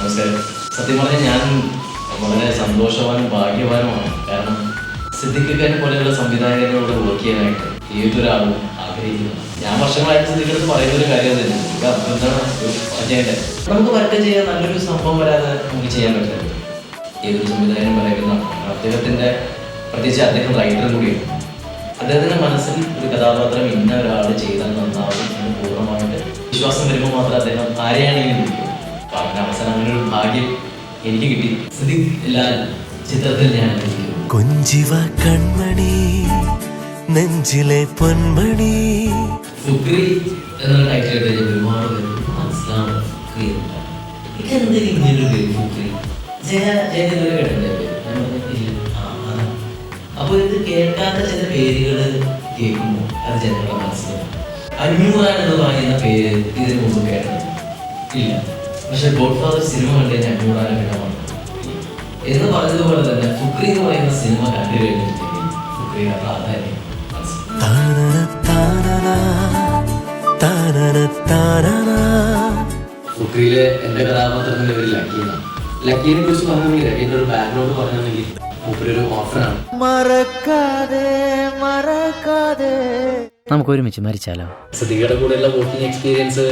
നമസ്കാരം. സത്യം പറഞ്ഞാൽ ഞാൻ വളരെ സന്തോഷവാനും ഭാഗ്യവാനുമാണ്. കാരണം സിദ്ദിഖിനെ പോലെയുള്ള സംവിധായകരോട് വർക്ക് ചെയ്യാനായിട്ട് ഏതൊരാളും ആഗ്രഹിക്കുന്നു. ഞാൻ വർഷങ്ങളായിട്ട് സിദ്ദിഖിനടുത്ത് പറയുന്ന ഒരു കാര്യം തന്നെ, എന്താണ് ചെയ്യേണ്ടത്, നമുക്ക് വർക്ക് ചെയ്യാൻ നല്ലൊരു സംഭവം വരാതെ നമുക്ക് ചെയ്യാൻ പറ്റില്ല. ഏതൊരു സംവിധായകനും പറയുന്ന അദ്ദേഹത്തിൻ്റെ, പ്രത്യേകിച്ച് അദ്ദേഹം റൈറ്ററും കൂടിയാണ്, അദ്ദേഹത്തിൻ്റെ മനസ്സിൽ ഒരു കഥാപാത്രം ഇന്ന ഒരാൾ ചെയ്താൽ നന്നാവും എന്ന് പൂർണ്ണമായിട്ട് വിശ്വാസം വരുമ്പോൾ മാത്രം അദ്ദേഹം ആരെയാണെങ്കിലും വിളിക്കും. അപ്പോൾ അങ്ങനെ അവസാനം അങ്ങനെ ഒരു ഭാഗ്യം എനിക്ക് കിട്ടി. സിദ്ദിഖ് ലാൽ ചിത്രത്തിൽ ഞാൻ കൊഞ്ചിവ കൺമണി നെഞ്ചിലെ പൊന്മണി ഫുക്രി എന്നൊരു ടൈറ്റിൽ എടുത്ത് ഒരുപാട് പേര് മനസ്സിലാവും. ഫുക്രി ഇതെന്തിനും ഇങ്ങനൊരു പേര് ഫുക്രി? ജയചന്ദ്രൻ കേട്ടില്ലേ പേര്? അപ്പോൾ ഇത് കേൾക്കാത്ത ചില പേരുകൾ കേൾക്കുമ്പോൾ അത് ജനങ്ങളുടെ മനസ്സിലാവും. 500 എന്ന് പറയുന്ന പേര് ഇതിനു മുമ്പ് കേട്ടത് ഇല്ല. പക്ഷെ ഗോഡ് ഫാദർ സിനിമ കണ്ടതിന് 500 കിടമാണ് എന്ന് പറഞ്ഞതുപോലെ തന്നെ ഫുക്രി എന്ന് പറയുന്ന സിനിമ കണ്ടു കഴിഞ്ഞിട്ടുണ്ടെങ്കിൽ ഫുക്രിയുടെ പ്രാധാന്യം ഫുക്രിയിലെ എൻ്റെ കഥാപാത്രത്തിൻ്റെ പേര് ലക്കീനാണ്. ലക്കീനെ കുറിച്ച് പറഞ്ഞെങ്കിൽ ലക്കീൻ്റെ ഒരു ബാക്ക്ഗ്രൗണ്ട് പറഞ്ഞെങ്കിൽ ഒരു ഓഫറാണ്. നമുക്ക് ഒരുമിച്ച് മരിച്ചാലോ? സിദ്ദിഖിയുടെ കൂടെയുള്ള വർക്കിംഗ് എക്സ്പീരിയൻസ്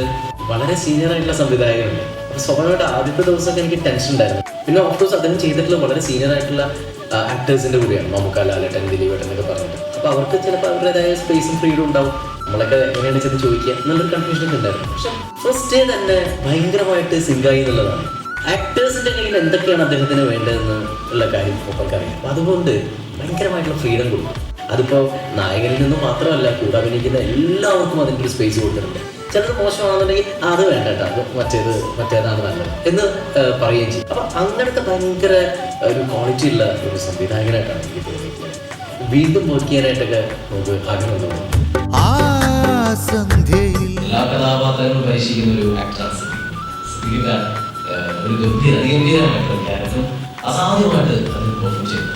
വളരെ സീനിയർ ആയിട്ടുള്ള സംവിധായകരുണ്ട്. അപ്പോൾ സ്വാഭാവികമായിട്ട് ആദ്യത്തെ ദിവസമൊക്കെ എനിക്ക് ടെൻഷൻ ഉണ്ടായിരുന്നു. പിന്നെ ഓഫ്കോഴ്സ് അദ്ദേഹം ചെയ്തിട്ടുള്ള വളരെ സീനിയർ ആയിട്ടുള്ള ആക്ടേഴ്സിൻ്റെ കൂടെയാണ്, മമ്മൂക്ക, ലാലേട്ടൻ, ദിലീപേട്ടൻ എന്നൊക്കെ പറഞ്ഞിട്ട്. അപ്പോൾ അവർക്ക് ചിലപ്പോൾ അവരുടേതായ സ്പേസും ഫ്രീഡും ഉണ്ടാവും. നമ്മളൊക്കെ എങ്ങനെയാണ് ചെന്ന് ചോദിക്കുക എന്നുള്ളൊരു കൺഫ്യൂഷനൊക്കെ ഉണ്ടായിരുന്നു. പക്ഷെ ഫസ്റ്റ് ഡേ തന്നെ ഭയങ്കരമായിട്ട് സിങ്കായി എന്നുള്ളതാണ്. ആക്ടേഴ്സിൻ്റെ കയ്യിൽ എന്തൊക്കെയാണ് അദ്ദേഹത്തിന് വേണ്ടതെന്ന് ഉള്ള കാര്യം ഒപ്പം അറിയാം. അപ്പോൾ അതുകൊണ്ട് ഭയങ്കരമായിട്ടുള്ള ഫ്രീഡം കൊടുക്കും. അതിപ്പോൾ നായകനിൽ നിന്ന് മാത്രമല്ല, കൂടെ അഭിനയിക്കുന്ന എല്ലാവർക്കും അതിൻ്റെ ഒരു സ്പേസ് കൊടുത്തിട്ടുണ്ട്. ചിലത് മോശമാണെന്നുണ്ടെങ്കിൽ അത് വേണ്ട കേട്ടോ, അത് മറ്റേതാണ് നല്ലത് എന്ന് പറയുകയും ചെയ്യും. അപ്പം അങ്ങനത്തെ ഭയങ്കര ഒരു ക്വാളിറ്റി ഉള്ള ഒരു സംവിധായകനായിട്ടാണ് എനിക്ക് തോന്നിയിട്ടുള്ളത്. വീണ്ടും വർക്ക് ചെയ്യാനായിട്ടൊക്കെ നമുക്ക് ആഗ്രഹം തോന്നുന്നു. എല്ലാ കഥാപാത്രങ്ങളും പരീക്ഷിക്കുന്ന ഒരു ആക്ടറാണ് ഒരു ഗംഭീരമായിട്ടുള്ള ക്യാരക്ടർ അസാധ്യമായിട്ട് അത് പെർഫോം ചെയ്യുന്നു.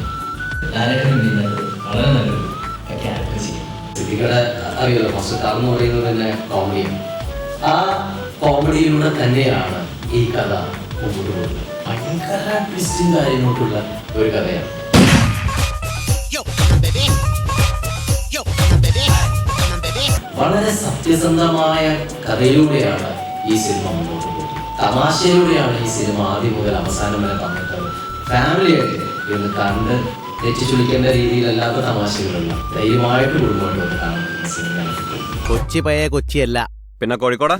ലാലേട്ടനും പിന്നത് വളരെ നല്ലൊരു ക്യാരക്ടർ ചെയ്യും. സിദ്ദിഖിയുടെ അറിയാലോ, ഫസ്റ്റ് കാർ എന്ന് പറയുന്നത് തന്നെ കോമഡിയാണ്. ആ കോമഡിയിലൂടെ തന്നെയാണ് ഈ കഥ മുമ്പോട്ട് പോകുന്നത്. ഭയങ്കര ട്വിസ്റ്റും കാര്യങ്ങൾക്കുള്ള ഒരു കഥയാണ്. വളരെ സത്യസന്ധമായ കഥയിലൂടെയാണ് ഈ സിനിമ മുമ്പോട്ട് പോകുന്നത്. തമാശയിലൂടെയാണ് ഈ സിനിമ ആദ്യം മുതൽ അവസാനം വരെ തന്നിട്ടുള്ളത്. ഫാമിലിയായിട്ട് ഇന്ന് കണ്ട് തെറ്റിച്ചുളിക്കേണ്ട രീതിയിലല്ലാത്ത തമാശകളുള്ള ധൈര്യമായിട്ട് കുടുംബമായിട്ട് വന്ന് കാണുന്ന സിനിമയാണ്. കൊച്ചി പഴയ കൊച്ചിയല്ല, പിന്നെ കോഴിക്കോട്